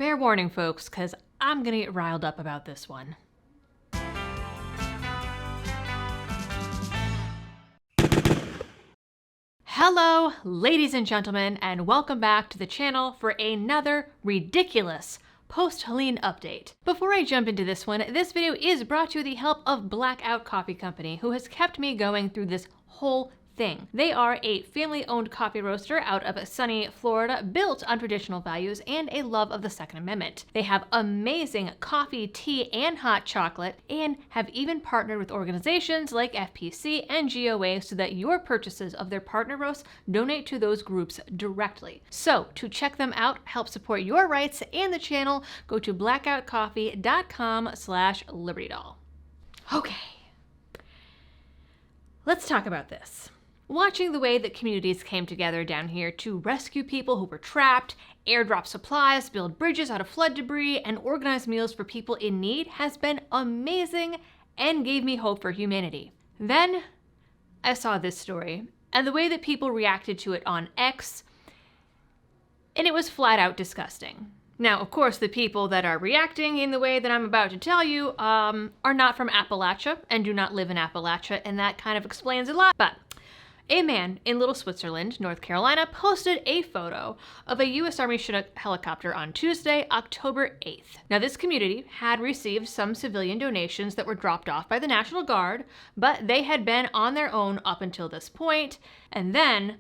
Fair warning, folks, because I'm gonna get riled up about this one. Hello, ladies and gentlemen, and welcome back to the channel for another ridiculous post-Helene update. Before I jump into this one, this video is brought to you with the help of Blackout Coffee Company, who has kept me going through this whole thing. They are a family-owned coffee roaster out of sunny Florida, built on traditional values and a love of the Second Amendment. They have amazing coffee, tea, and hot chocolate, and have even partnered with organizations like FPC and GOA so that your purchases of their partner roasts donate to those groups directly. So to check them out, help support your rights and the channel, go to blackoutcoffee.com/libertydoll. Okay, let's talk about this. Watching the way that communities came together down here to rescue people who were trapped, airdrop supplies, build bridges out of flood debris, and organize meals for people in need has been amazing and gave me hope for humanity. Then I saw this story and the way that people reacted to it on X, and it was flat out disgusting. Now, of course, the people that are reacting in the way that I'm about to tell you are not from Appalachia and do not live in Appalachia, and that kind of explains a lot. But a man in Little Switzerland, North Carolina, posted a photo of a U.S. Army Chinook helicopter on Tuesday, October 8th. Now, this community had received some civilian donations that were dropped off by the National Guard, but they had been on their own up until this point. And then,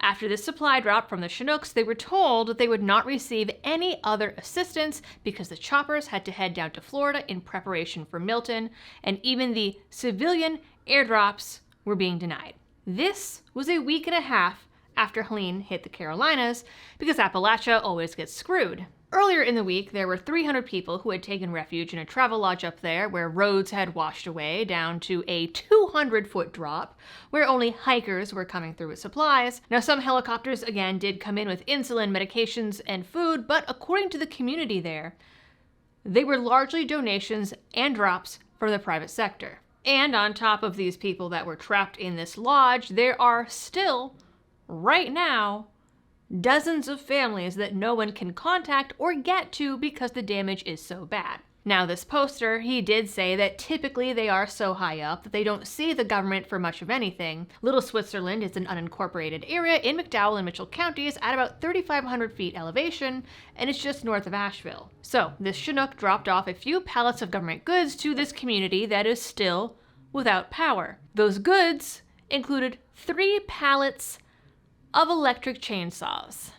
after this supply drop from the Chinooks, they were told that they would not receive any other assistance because the choppers had to head down to Florida in preparation for Milton, and even the civilian airdrops were being denied. This was a week and a half after Helene hit the Carolinas, because Appalachia always gets screwed. Earlier in the week, there were 300 people who had taken refuge in a travel lodge up there where roads had washed away down to a 200-foot drop where only hikers were coming through with supplies. Now, some helicopters, again, did come in with insulin, medications, and food, but according to the community there, they were largely donations and drops from the private sector. And on top of these people that were trapped in this lodge, there are still, right now, dozens of families that no one can contact or get to because the damage is so bad. Now, this poster, he did say that typically they are so high up that they don't see the government for much of anything. Little Switzerland is an unincorporated area in McDowell and Mitchell counties at about 3,500 feet elevation, and it's just north of Asheville. So this Chinook dropped off a few pallets of government goods to this community that is still without power. Those goods included 3 pallets of electric chainsaws.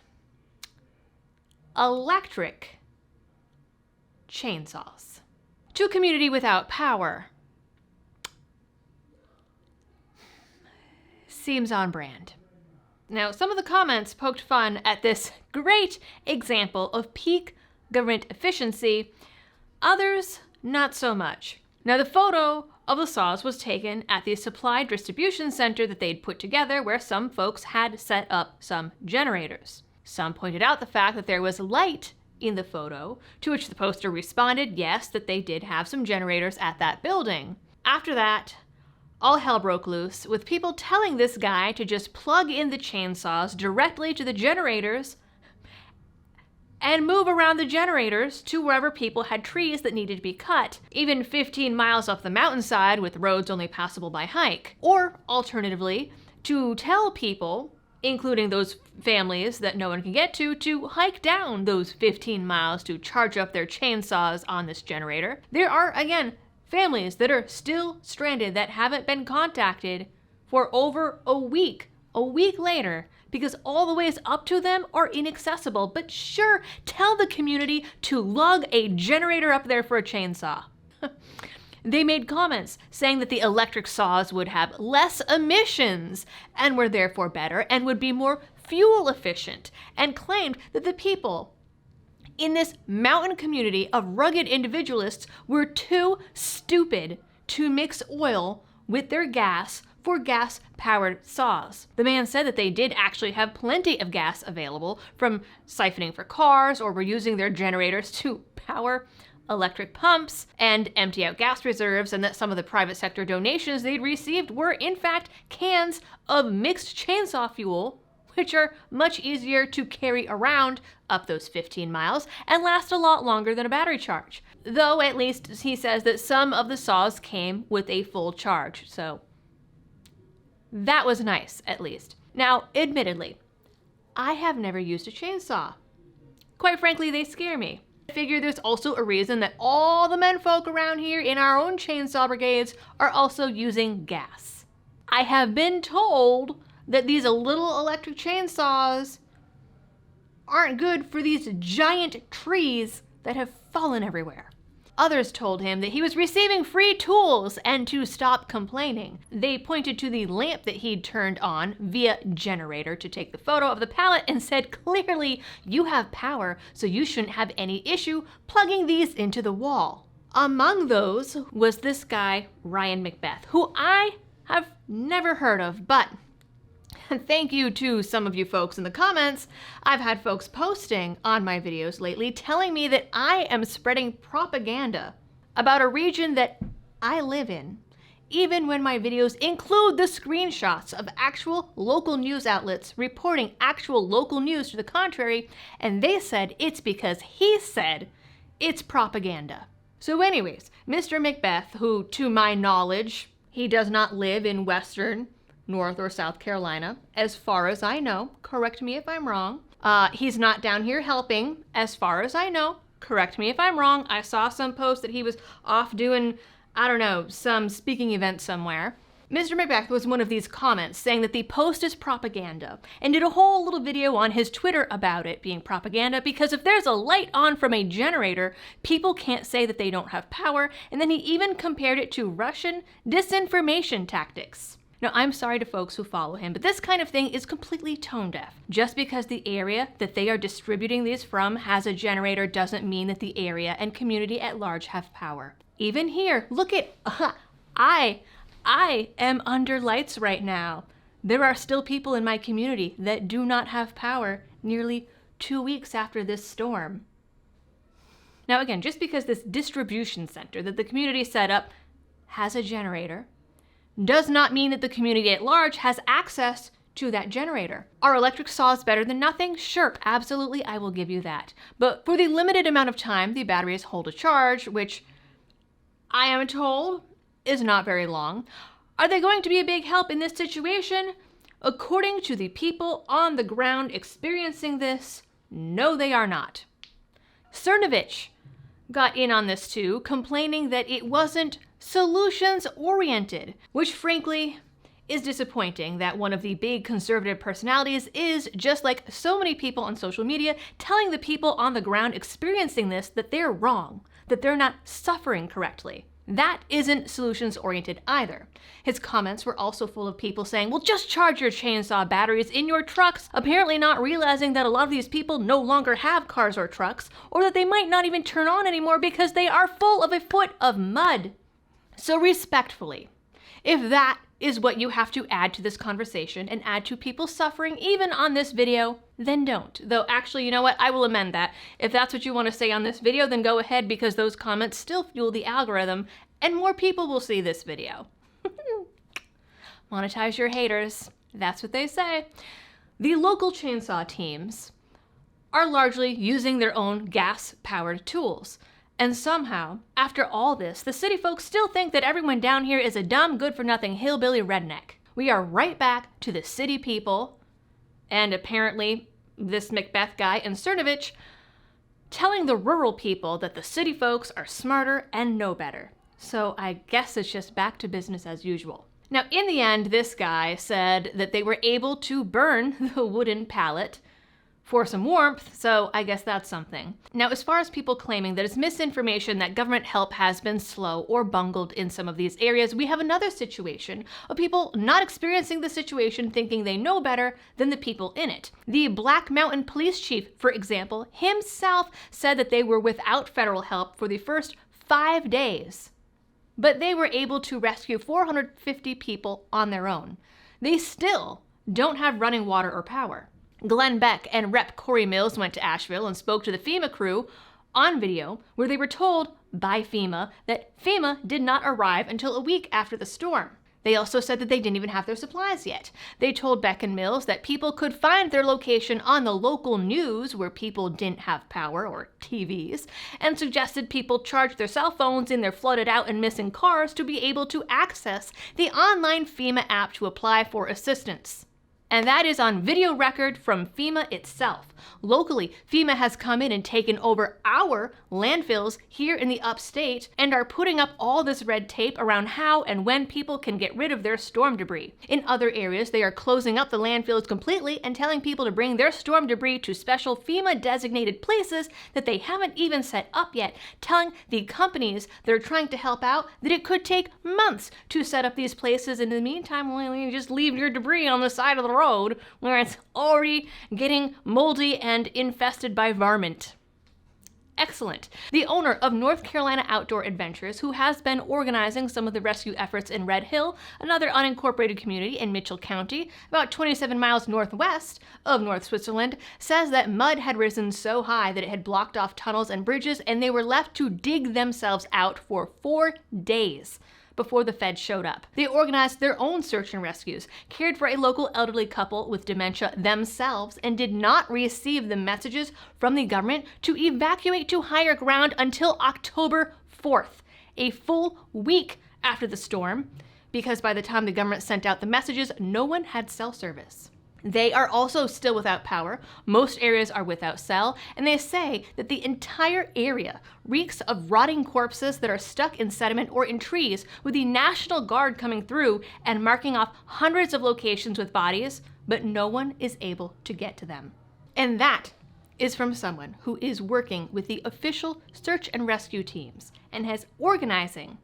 Electric chainsaws. To a community without power. Seems on brand. Now, some of the comments poked fun at this great example of peak government efficiency. Others, not so much. Now, the photo of the saws was taken at the supply distribution center that they'd put together, where some folks had set up some generators. Some pointed out the fact that there was light in the photo, to which the poster responded, yes, that they did have some generators at that building. After that, all hell broke loose, with people telling this guy to just plug in the chainsaws directly to the generators and move around the generators to wherever people had trees that needed to be cut, even 15 miles off the mountainside with roads only passable by hike. Or, alternatively, to tell people, including those families that no one can get to hike down those 15 miles to charge up their chainsaws on this generator. There are, again, families that are still stranded that haven't been contacted for over a week later, because all the ways up to them are inaccessible. But sure, tell the community to lug a generator up there for a chainsaw. They made comments saying that the electric saws would have less emissions and were therefore better and would be more fuel efficient, and claimed that the people in this mountain community of rugged individualists were too stupid to mix oil with their gas for gas-powered saws. The man said that they did actually have plenty of gas available from siphoning for cars, or were using their generators to power electric pumps and empty out gas reserves, and that some of the private sector donations they'd received were in fact cans of mixed chainsaw fuel which are much easier to carry around up those 15 miles and last a lot longer than a battery charge. Though at least he says that some of the saws came with a full charge, so that was nice, at least. Now, admittedly, I have never used a chainsaw. Quite frankly, they scare me. I figure there's also a reason that all the menfolk around here in our own chainsaw brigades are also using gas. I have been told that these little electric chainsaws aren't good for these giant trees that have fallen everywhere. Others told him that he was receiving free tools and to stop complaining. They pointed to the lamp that he'd turned on via generator to take the photo of the pallet and said, clearly, you have power, so you shouldn't have any issue plugging these into the wall. Among those was this guy, Ryan Macbeth, who I have never heard of, but thank you to some of you folks in the comments. I've had folks posting on my videos lately telling me that I am spreading propaganda about a region that I live in, even when my videos include the screenshots of actual local news outlets reporting actual local news to the contrary, and they said it's because he said it's propaganda. So anyways, Mr. Macbeth, who to my knowledge, he does not live in Western, North or South Carolina, as far as I know. Correct me if I'm wrong. He's not down here helping, as far as I know. Correct me if I'm wrong. I saw some post that he was off doing, I don't know, some speaking event somewhere. Mr. Macbeth was one of these comments saying that the post is propaganda and did a whole little video on his Twitter about it being propaganda because if there's a light on from a generator, people can't say that they don't have power, and then he even compared it to Russian disinformation tactics. Now, I'm sorry to folks who follow him, but this kind of thing is completely tone deaf. Just because the area that they are distributing these from has a generator doesn't mean that the area and community at large have power. Even here, look at, I am under lights right now. There are still people in my community that do not have power nearly 2 weeks after this storm. Now again, just because this distribution center that the community set up has a generator, does not mean that the community at large has access to that generator. Are electric saws better than nothing? Sure, absolutely, I will give you that. But for the limited amount of time the batteries hold a charge, which I am told is not very long, are they going to be a big help in this situation? According to the people on the ground experiencing this, no, they are not. Cernovich got in on this too, complaining that it wasn't solutions-oriented, which frankly is disappointing that one of the big conservative personalities is, just like so many people on social media, telling the people on the ground experiencing this that they're wrong, that they're not suffering correctly. That isn't solutions-oriented either. His comments were also full of people saying, well, just charge your chainsaw batteries in your trucks, apparently not realizing that a lot of these people no longer have cars or trucks, or that they might not even turn on anymore because they are full of a foot of mud. So respectfully, if that is what you have to add to this conversation and add to people suffering even on this video, then don't. Though actually, you know what? I will amend that. If that's what you want to say on this video, then go ahead because those comments still fuel the algorithm and more people will see this video. Monetize your haters. That's what they say. The local chainsaw teams are largely using their own gas-powered tools. And somehow, after all this, the city folks still think that everyone down here is a dumb, good-for-nothing hillbilly redneck. We are right back to the city people, and apparently this Macbeth guy and Cernovich, telling the rural people that the city folks are smarter and know better. So I guess it's just back to business as usual. Now, in the end, this guy said that they were able to burn the wooden pallet for some warmth, so I guess that's something. Now, as far as people claiming that it's misinformation that government help has been slow or bungled in some of these areas, we have another situation of people not experiencing the situation thinking they know better than the people in it. The Black Mountain Police Chief, for example, himself said that they were without federal help for the first 5 days, but they were able to rescue 450 people on their own. They still don't have running water or power. Glenn Beck and Rep. Corey Mills went to Asheville and spoke to the FEMA crew on video, where they were told by FEMA that FEMA did not arrive until a week after the storm. They also said that they didn't even have their supplies yet. They told Beck and Mills that people could find their location on the local news where people didn't have power or TVs, and suggested people charge their cell phones in their flooded out and missing cars to be able to access the online FEMA app to apply for assistance. And that is on video record from FEMA itself. Locally, FEMA has come in and taken over our landfills here in the upstate and are putting up all this red tape around how and when people can get rid of their storm debris. In other areas, they are closing up the landfills completely and telling people to bring their storm debris to special FEMA-designated places that they haven't even set up yet, telling the companies that are trying to help out that it could take months to set up these places. In the meantime, well, you just leave your debris on the side of the road where it's already getting moldy and infested by varmint. Excellent. The owner of North Carolina Outdoor Adventures, who has been organizing some of the rescue efforts in Red Hill, another unincorporated community in Mitchell County, about 27 miles northwest of North Switzerland, says that mud had risen so high that it had blocked off tunnels and bridges, and they were left to dig themselves out for 4 days before the feds showed up. They organized their own search and rescues, cared for a local elderly couple with dementia themselves, and did not receive the messages from the government to evacuate to higher ground until October 4th, a full week after the storm, because by the time the government sent out the messages, no one had cell service. They are also still without power. Most areas are without cell, and they say that the entire area reeks of rotting corpses that are stuck in sediment or in trees, with the National Guard coming through and marking off hundreds of locations with bodies, but no one is able to get to them. And that is from someone who is working with the official search and rescue teams and has organizing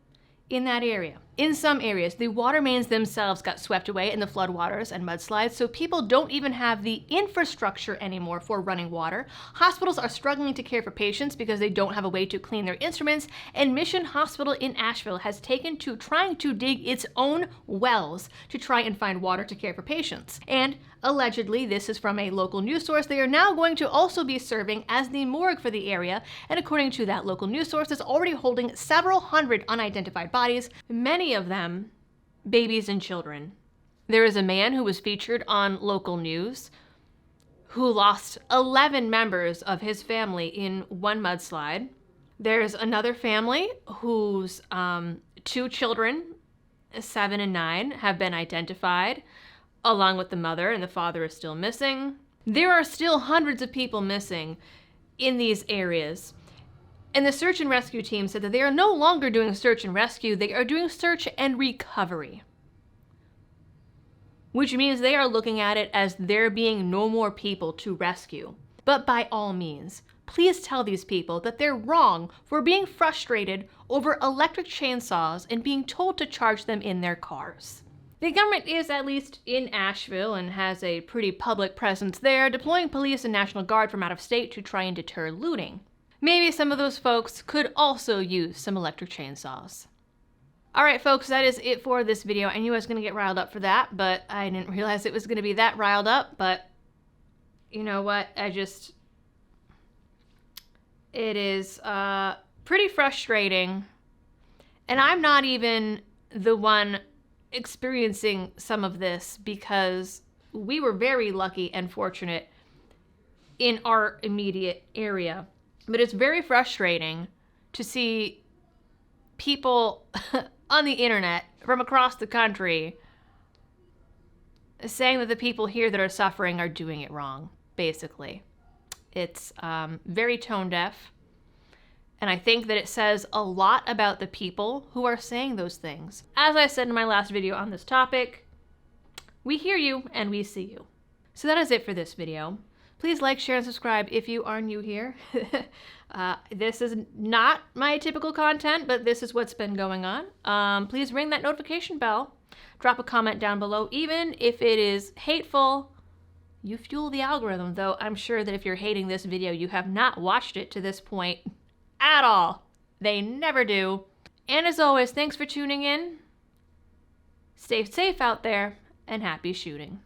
in that area. In some areas, the water mains themselves got swept away in the floodwaters and mudslides, so people don't even have the infrastructure anymore for running water. Hospitals are struggling to care for patients because they don't have a way to clean their instruments, and Mission Hospital in Asheville has taken to trying to dig its own wells to try and find water to care for patients. And allegedly, this is from a local news source, they are now going to also be serving as the morgue for the area, and according to that local news source, is already holding several hundred unidentified bodies, many of them babies and children. There is a man who was featured on local news who lost 11 members of his family in one mudslide. There's another family whose 2 children, 7 and 9, have been identified, along with the mother, and the father is still missing. There are still hundreds of people missing in these areas. And the search and rescue team said that they are no longer doing search and rescue, they are doing search and recovery. Which means they are looking at it as there being no more people to rescue. But by all means, please tell these people that they're wrong for being frustrated over electric chainsaws and being told to charge them in their cars. The government is at least in Asheville and has a pretty public presence there, deploying police and National Guard from out of state to try and deter looting. Maybe some of those folks could also use some electric chainsaws. Alright folks, that is it for this video. I knew I was going to get riled up for that, but I didn't realize it was going to be that riled up. But you know what, it is pretty frustrating. And I'm not even the one experiencing some of this, because we were very lucky and fortunate in our immediate area. But it's very frustrating to see people on the internet from across the country saying that the people here that are suffering are doing it wrong, basically. It's very tone deaf. And I think that it says a lot about the people who are saying those things. As I said in my last video on this topic, we hear you and we see you. So that is it for this video. Please like, share, and subscribe if you are new here. This is not my typical content, but this is what's been going on. Please ring that notification bell. Drop a comment down below, even if it is hateful. You fuel the algorithm, though I'm sure that if you're hating this video, you have not watched it to this point at all. They never do. And as always, thanks for tuning in. Stay safe out there, and happy shooting.